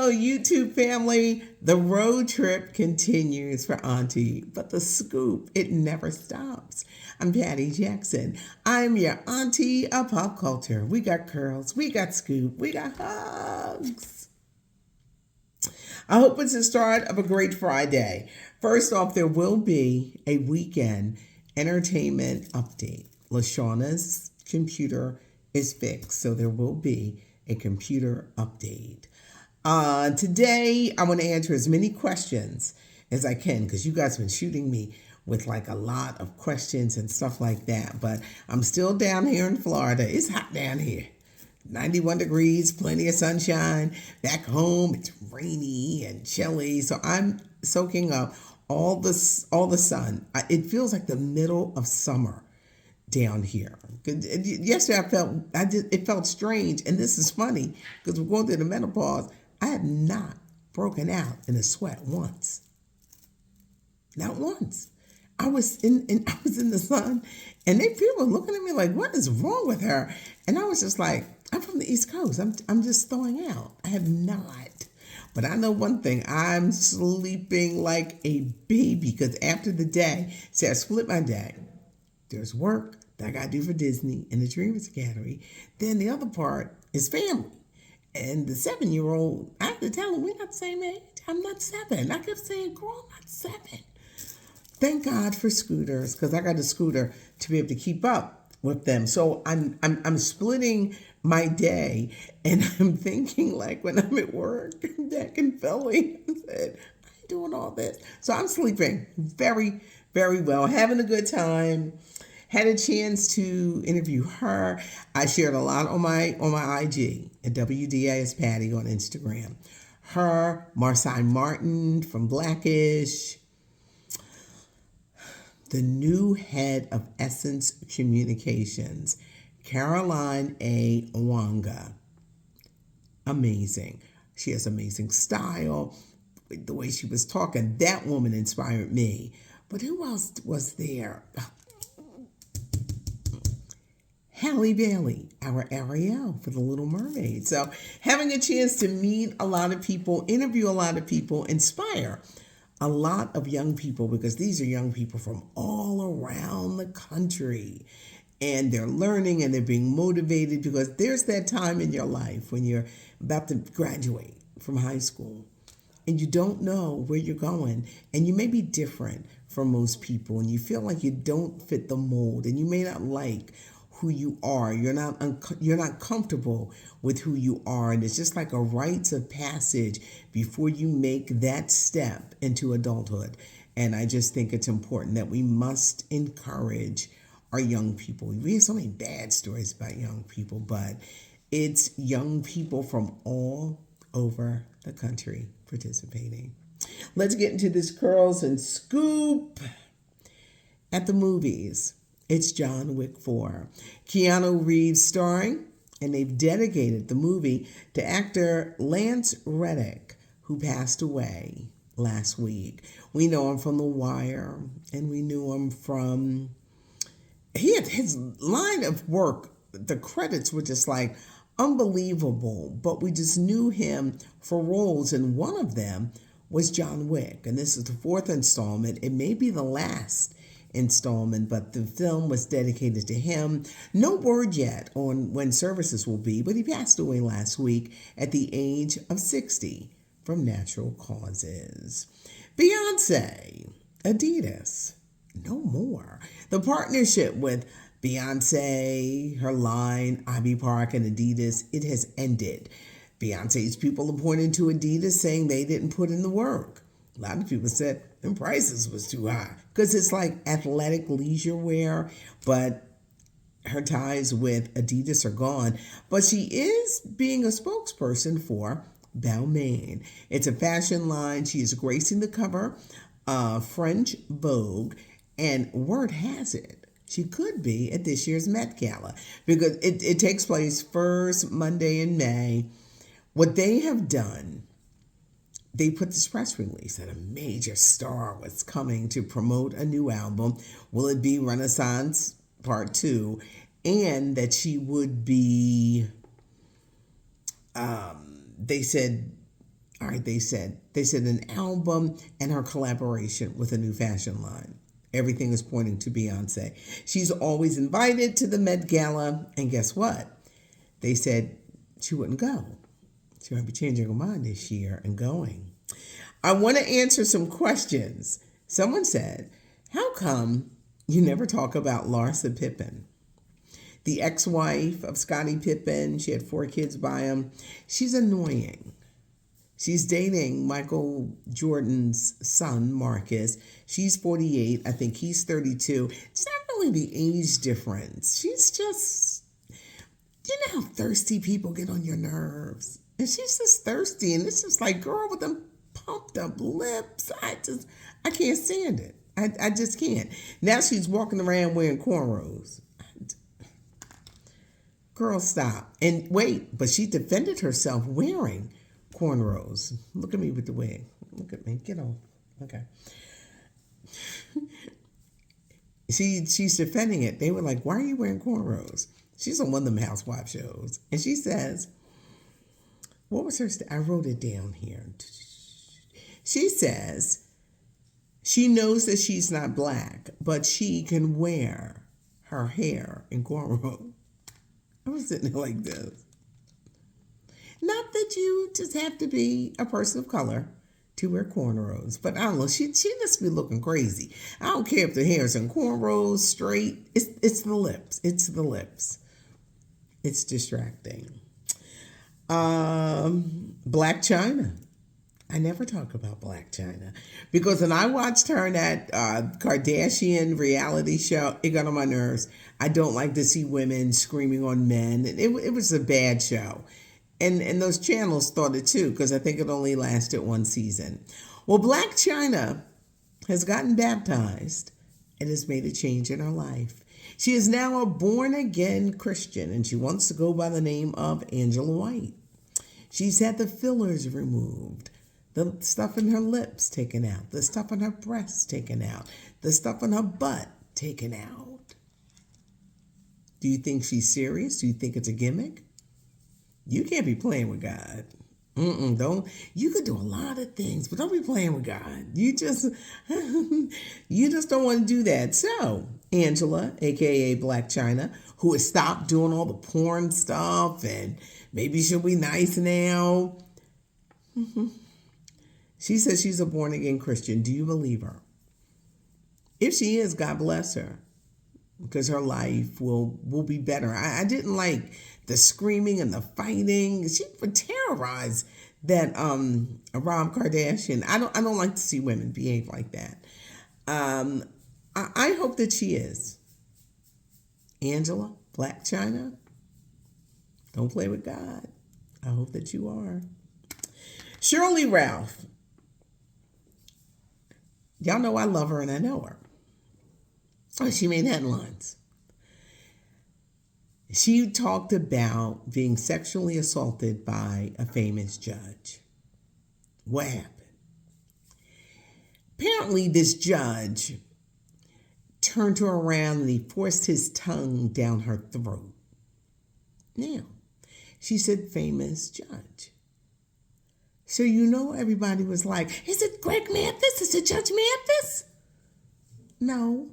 Hello, YouTube family. The road trip continues for Auntie, but the scoop, it never stops. I'm Patty Jackson. I'm your auntie of pop culture. We got curls, we got scoop, we got hugs. I hope it's the start of a great Friday. First off, there will be a weekend entertainment update. LaShawna's computer is fixed, so there will be a computer update. Today, I want to answer as many questions as I can because you guys have been shooting me with like a lot of questions and stuff like that. But I'm still down here in Florida. It's hot down here. 91 degrees, plenty of sunshine. Back home, it's rainy and chilly. So I'm soaking up all the sun. It feels like the middle of summer down here. Yesterday it felt strange, and this is funny because we're going through the menopause. I have not broken out in a sweat once. Not once. I was in the sun, and people were looking at me like, "What is wrong with her?" And I was just like, "I'm from the East Coast. I'm just throwing out. I have not." But I know one thing. I'm sleeping like a baby because after the day, see, I split my day. There's work that I got to do for Disney and the Dreamers Academy. Then the other part is family. And the 7-year-old, I have to tell him, we're not the same age. I'm not 7. I kept saying, girl, I'm not 7. Thank God for scooters, because I got a scooter to be able to keep up with them. So I'm splitting my day, and I'm thinking like when I'm at work back in Philly, I said, I ain't doing all this. So I'm sleeping very, very well, having a good time. Had a chance to interview her. I shared a lot on my IG at WDAS Patty on Instagram. Her, Marsai Martin from Blackish, the new head of Essence Communications, Caroline A. Wanga. Amazing. She has amazing style. The way she was talking, that woman inspired me. But who else was there? Halle Bailey, our Ariel for the Little Mermaid. So having a chance to meet a lot of people, interview a lot of people, inspire a lot of young people, because these are young people from all around the country. And they're learning and they're being motivated, because there's that time in your life when you're about to graduate from high school and you don't know where you're going, and you may be different from most people, and you feel like you don't fit the mold, and you may not like who you are. You're not comfortable with who you are, and it's just like a rites of passage before you make that step into adulthood. And I just think it's important that we must encourage our young people. We have so many bad stories about young people, but it's young people from all over the country participating. Let's get into this curls and scoop. At the movies, it's John Wick 4. Keanu Reeves starring, and they've dedicated the movie to actor Lance Reddick, who passed away last week. We know him from The Wire, and we knew him from... He had his line of work, the credits were just like unbelievable, but we just knew him for roles, and one of them was John Wick, and this is the 4th installment. It may be the last installment, but the film was dedicated to him. No word yet on when services will be, but he passed away last week at the age of 60 from natural causes. Beyonce, Adidas, no more. The partnership with Beyonce, her line, Ivy Park, and Adidas, it has ended. Beyonce's people are pointing to Adidas, saying they didn't put in the work. A lot of people said the prices was too high because it's like athletic leisure wear, but her ties with Adidas are gone. But she is being a spokesperson for Balmain. It's a fashion line. She is gracing the cover of French Vogue, and word has it, she could be at this year's Met Gala, because it takes place first Monday in May. What they have done, they put this press release that a major star was coming to promote a new album. Will it be Renaissance Part 2? And that she would be, they said, All right, they said an album and her collaboration with a new fashion line. Everything is pointing to Beyonce. She's always invited to the Met Gala, and guess what? They said she wouldn't go. She might be changing her mind this year and going. I want to answer some questions. Someone said, how come you never talk about Larson Pippin? The ex-wife of Scottie Pippen, she had 4 kids by him. She's annoying. She's dating Michael Jordan's son, Marcus. She's 48. I think he's 32. It's not really the age difference. She's just, you know how thirsty people get on your nerves. And she's just thirsty. And it's just like, girl with them pumped up lips. I can't stand it. I just can't. Now she's walking around wearing cornrows. Girl, stop. And wait, but she defended herself wearing cornrows. Look at me with the wig. Look at me. Get off. Okay. She's defending it. They were like, why are you wearing cornrows? She's on one of them housewife shows. And she says, what was her? I wrote it down here. She says she knows that she's not black, but she can wear her hair in cornrows. I was sitting there like this. Not that you just have to be a person of color to wear cornrows, but I don't know. She just be looking crazy. I don't care if the hair's in cornrows, straight. It's the lips. It's the lips. It's distracting. Blac Chyna. I never talk about Blac Chyna because when I watched her in that Kardashian reality show, it got on my nerves. I don't like to see women screaming on men. And it was a bad show. And those channels thought it too, because I think it only lasted 1 season. Well, Blac Chyna has gotten baptized and has made a change in her life. She is now a born-again Christian, and she wants to go by the name of Angela White. She's had the fillers removed, the stuff in her lips taken out, the stuff in her breasts taken out, the stuff in her butt taken out. Do you think she's serious? Do you think it's a gimmick? You can't be playing with God. Don't. You could do a lot of things, but don't be playing with God. You just don't want to do that. So, Angela, aka Blac Chyna, who has stopped doing all the porn stuff and maybe she'll be nice now. She says she's a born-again Christian. Do you believe her? If she is, God bless her, because her life will be better. I didn't like the screaming and the fighting. She would terrorize that Rob Kardashian. I don't like to see women behave like that. I hope that she is. Angela, Blac Chyna, don't play with God. I hope that you are. Shirley Ralph. Y'all know I love her and I know her. Oh, she made headlines. She talked about being sexually assaulted by a famous judge. What happened? Apparently, this judge turned her around and he forced his tongue down her throat. Now, she said, famous judge. So you know everybody was like, is it Greg Mathis? Is it Judge Mathis? No.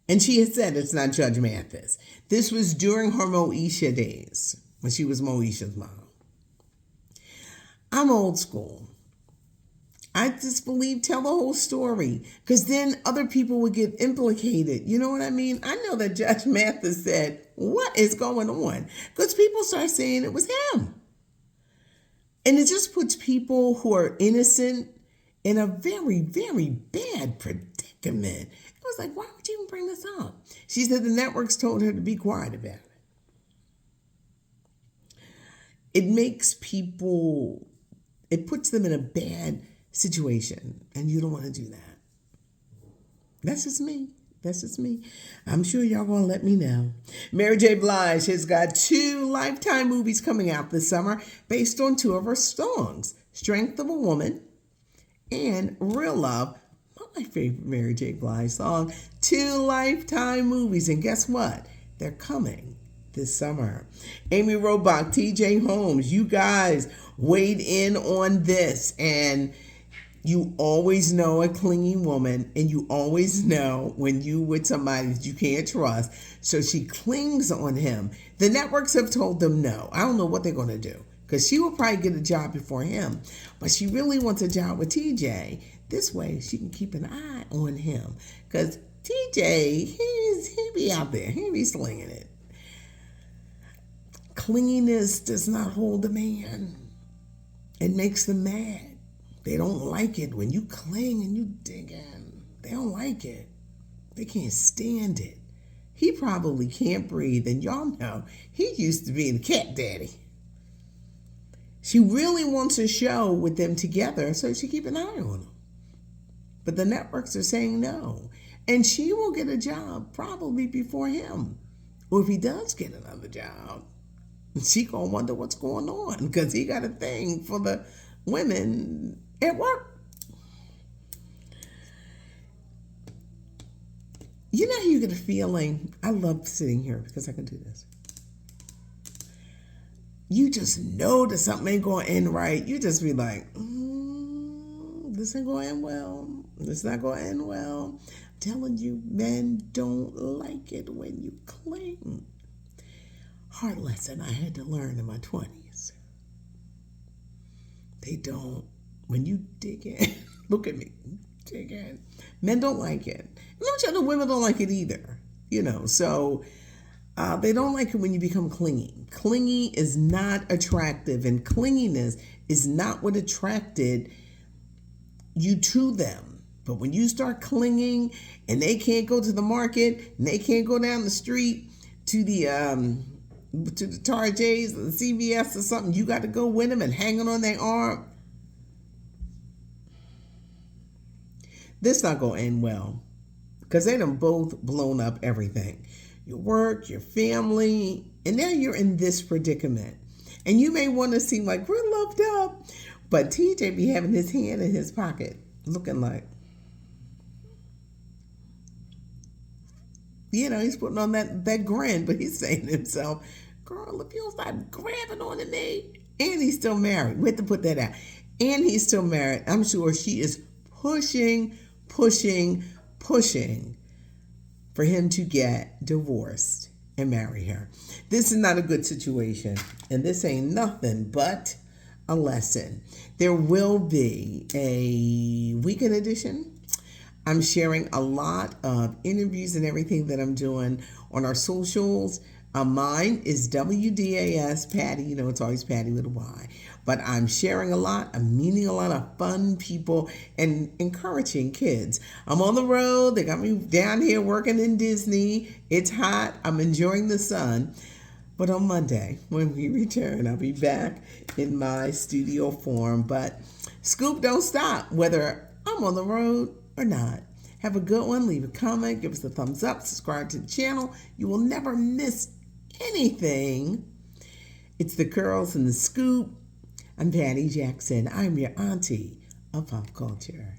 And she had said it's not Judge Mathis. This was during her Moesha days, when she was Moesha's mom. I'm old school. I just believe tell the whole story, because then other people would get implicated. You know what I mean? I know that Judge Mathis said, what is going on? Because people start saying it was him. And it just puts people who are innocent in a very, very bad predicament. It was like, why would you even bring this up? She said the networks told her to be quiet about it. It makes people, it puts them in a bad situation, and you don't want to do that. That's just me. That's just me. I'm sure y'all gonna let me know. Mary J. Blige has got 2 Lifetime movies coming out this summer based on 2 of her songs, Strength of a Woman and Real Love, my favorite Mary J. Blige song. 2 Lifetime movies, and guess what? They're coming this summer. Amy Robach, TJ Holmes, you guys weighed in on this, and you always know a clingy woman, and you always know when you with somebody that you can't trust. So she clings on him. The networks have told them no. I don't know what they're going to do, because she will probably get a job before him, but she really wants a job with TJ. This way she can keep an eye on him, because TJ, he be out there. He be slinging it. Clinginess does not hold a man. It makes them mad. They don't like it when you cling and you dig in. They don't like it. They can't stand it. He probably can't breathe, and y'all know he used to be a cat daddy. She really wants a show with them together, so she keep an eye on him. But the networks are saying no. And she will get a job probably before him. Or if he does get another job, she gonna wonder what's going on, because he got a thing for the women at work. You know how you get a feeling? I love sitting here because I can do this. You just know that something ain't going to end right. You just be like, this ain't going to end well. This not going to end well. I'm telling you, men don't like it when you cling. Hard lesson I had to learn in my 20s. They don't. When you dig in, look at me, dig in. Men don't like it. And let me tell you, the women don't like it either. So they don't like it when you become clingy. Clingy is not attractive, and clinginess is not what attracted you to them. But when you start clinging and they can't go to the market and they can't go down the street to the Tarjets or the CVS or something, you got to go with them and hanging on their arm. This not going to end well, because they done both blown up everything. Your work, your family, and now you're in this predicament. And you may want to seem like we're loved up, but TJ be having his hand in his pocket, looking like, he's putting on that grin, but he's saying to himself, girl, if you don't stop grabbing onto me. And he's still married. We have to put that out. And he's still married. I'm sure she is pushing for him to get divorced and marry her. This is not a good situation, and this ain't nothing but a lesson. There will be a weekend edition. I'm sharing a lot of interviews and everything that I'm doing on our socials. Mine is WDAS Patty. It's always Patty with a Y. But I'm sharing a lot. I'm meeting a lot of fun people and encouraging kids. I'm on the road. They got me down here working in Disney. It's hot. I'm enjoying the sun. But on Monday, when we return, I'll be back in my studio form. But Scoop don't stop, whether I'm on the road or not. Have a good one. Leave a comment. Give us a thumbs up. Subscribe to the channel. You will never miss anything. It's the Curls and the Scoop. I'm Patty Jackson. I'm your auntie of pop culture.